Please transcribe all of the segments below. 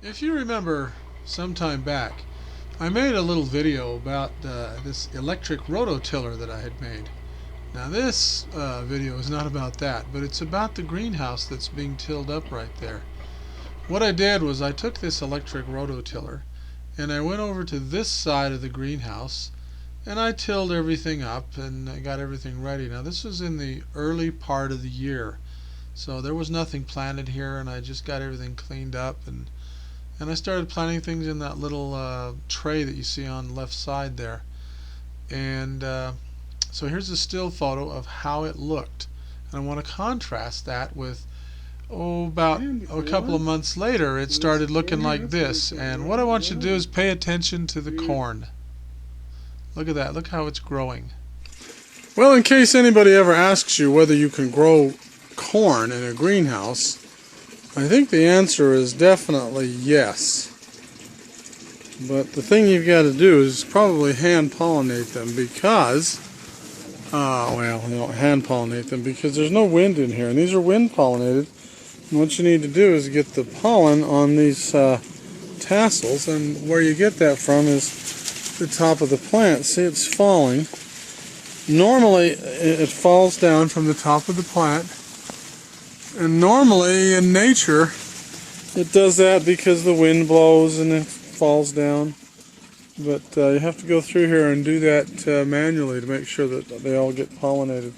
If you remember some time back, I made a little video about this electric rototiller that I had made. Now this video is not about that, but it's about the greenhouse that's being tilled up right there. What I did was I took this electric rototiller and I went over to this side of the greenhouse and I tilled everything up and I got everything ready. Now this was in the early part of the year, so there was nothing planted here, and I just got everything cleaned up, and I started planting things in that little tray that you see on the left side there. And so here's a still photo of how it looked. And I want to contrast that with, about a couple of months later, it started looking like this. And what I want you to do is pay attention to the corn. Look at that. Look how it's growing. Well, in case anybody ever asks you whether you can grow corn in a greenhouse, I think the answer is definitely yes. But the thing you've got to do is probably hand pollinate them because, well, you don't hand pollinate them because there's no wind in here, and these are wind pollinated. And what you need to do is get the pollen on these tassels, and where you get that from is the top of the plant. See, it's falling. Normally, it falls down from the top of the plant. And normally in nature it does that because the wind blows and it falls down. But you have to go through here and do that manually to make sure that they all get pollinated.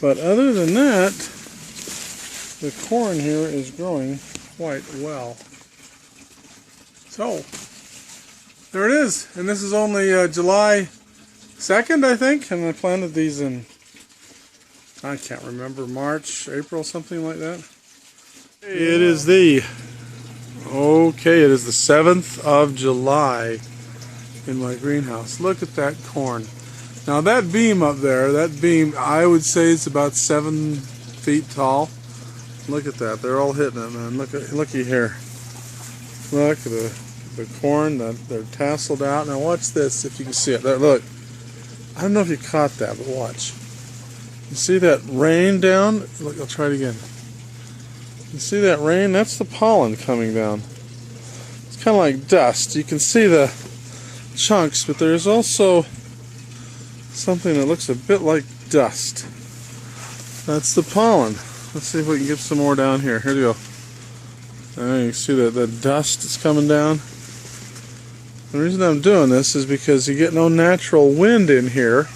But other than that, the corn here is growing quite well. So, there it is. And this is only July 2nd, I think. And I planted these in, I can't remember, March, April, something like that. It is the 7th of July in my greenhouse. Look at that corn. Now that beam up there, I would say it's about 7 feet tall. Look at that. They're all hitting it, man. Looky here. Look at the corn. They're tasseled out. Now watch this, if you can see it. There, look. I don't know if you caught that, but watch. You see that rain down? Look, I'll try it again. You see that rain? That's the pollen coming down. It's kind of like dust. You can see the chunks, but there's also something that looks a bit like dust. That's the pollen. Let's see if we can get some more down here. Here we go. There, you can see the dust is coming down. The reason I'm doing this is because you get no natural wind in here.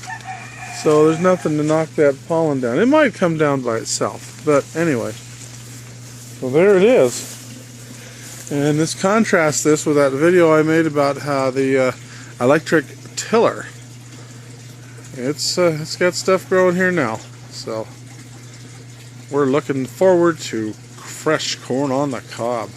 So there's nothing to knock that pollen down. It might come down by itself, but anyway. So there it is. And let's contrast this with that video I made about how the electric tiller. It's got stuff growing here now. So we're looking forward to fresh corn on the cob.